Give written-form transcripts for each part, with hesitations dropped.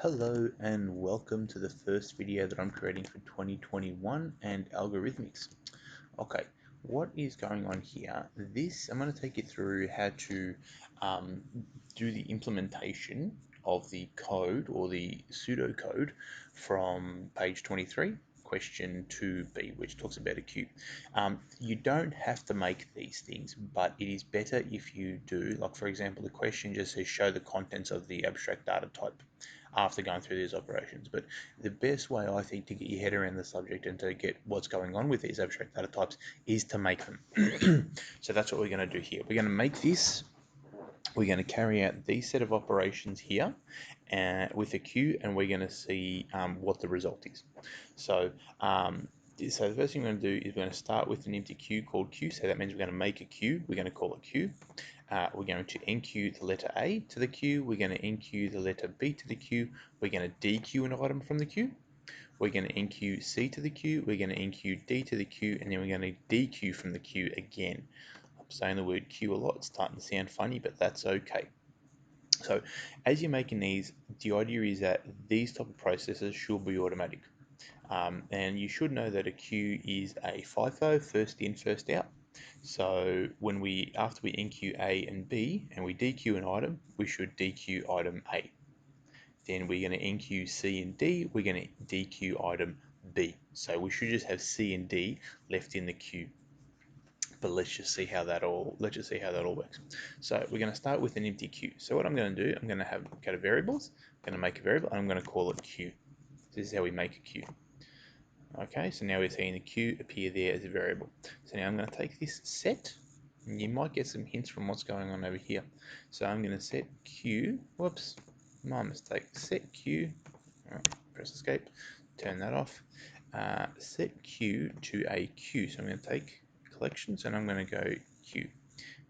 Hello and welcome to the first video that I'm creating for 2021 and algorithmics. Okay, what is going on here? I'm going to take you through how to um, do the implementation of the code or the pseudocode from page 23, question 2b, which talks about a queue. You don't have to make these things, but it is better if you do. Like, for example, the question just says show the contents of the abstract data type after going through these operations. But the best way, I think, to get your head around the subject and to get what's going on with these abstract data types is to make them. So that's what we're going to do here. We're going to make this. We're going to carry out these set of operations here with a queue, and we're going to see what the result is. So the first thing we're going to do is we're going to start with an empty queue called queue. So that means we're going to make a queue. We're going to call it queue. We're going to enqueue the letter A to the queue. We're going to enqueue the letter B to the queue. We're going to dequeue an item from the queue. We're going to enqueue C to the queue. We're going to enqueue D to the queue, and then we're going to dequeue from the queue again. I'm saying the word queue a lot. It's starting to sound funny, but that's okay. So as you're making these, the idea is that these type of processes should be automatic. And you should know that a queue is a FIFO, first in, first out. So after we enqueue A and B and we dequeue an item, we should dequeue item A. Then we're going to enqueue C and D, we're going to dequeue item B. So we should just have C and D left in the queue. But let's just see how that all works. So we're going to start with an empty queue. So what I'm going to do, I'm going to go to variables, I'm going to make a variable, and I'm going to call it queue. This is how we make a queue. Okay, so now we're seeing the queue appear there as a variable. So now I'm going to take this set, and you might get some hints from what's going on over here. So I'm going to set queue, whoops, my mistake, set queue, press escape, turn that off, set queue to a queue. So I'm going to take collections and I'm going to go queue.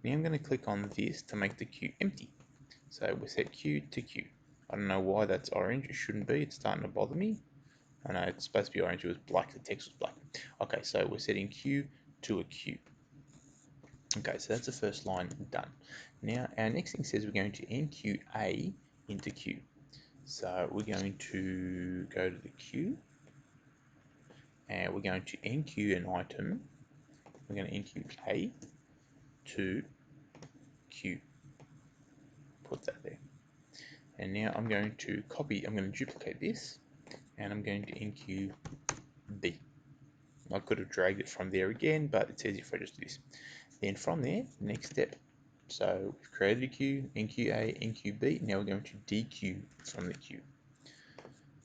Now I'm going to click on this to make the queue empty. So we set queue to queue. I don't know why that's orange, it shouldn't be, it's starting to bother me. I know it's supposed to be orange, it was black, the text was black. Okay, so we're setting queue to a queue. Okay, so that's the first line done. Now our next thing says we're going to enqueue A into queue. So we're going to go to the queue and we're going to enqueue an item. We're going to enqueue A to queue. Put that there. And now I'm going to duplicate this and I'm going to enqueue B. I could have dragged it from there again, but it's easier if I just do this. Then from there, next step. So we've created a queue, enqueue A, enqueue B. Now we're going to dequeue from the queue.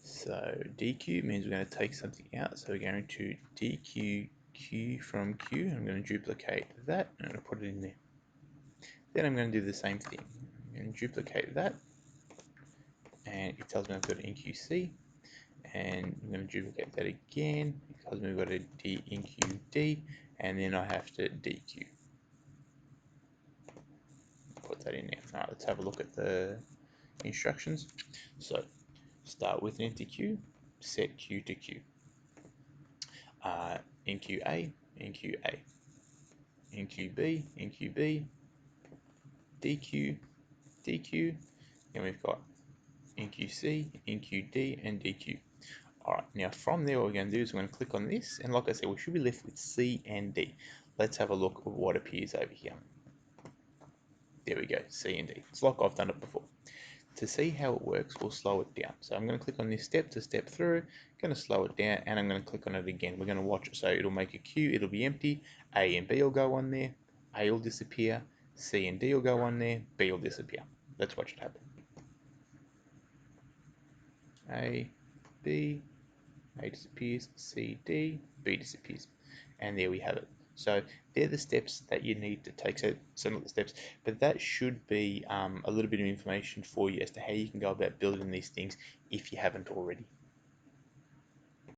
So dequeue means we're going to take something out. So we're going to dequeue queue from queue. I'm going to duplicate that and I'm going to put it in there. Then I'm going to do the same thing. I'm going to duplicate that, and it tells me I've got an enqueue C. And I'm going to duplicate that again. It tells me we've got a enqueue D, and then I have to dequeue. Put that in there. Alright, let's have a look at the instructions. So start with an empty queue, set queue to queue. Enqueue A, enqueue A. Enqueue B, enqueue B. Dequeue, dequeue. Then we've got enqueue C, enqueue D, and dequeue. Alright, now from there what we're going to do is we're going to click on this, and like I said, we should be left with C and D. Let's have a look at what appears over here. There we go, C and D. It's like I've done it before. To see how it works, we'll slow it down. So I'm going to click on this step to step through, going to slow it down, and I'm going to click on it again. We're going to watch it. So it'll make a queue, it'll be empty, A and B will go on there, A will disappear, C and D will go on there, B will disappear. Let's watch it happen. A, B, A disappears, C, D, B disappears. And there we have it. So they're the steps that you need to take. So not the steps, but that should be a little bit of information for you as to how you can go about building these things if you haven't already.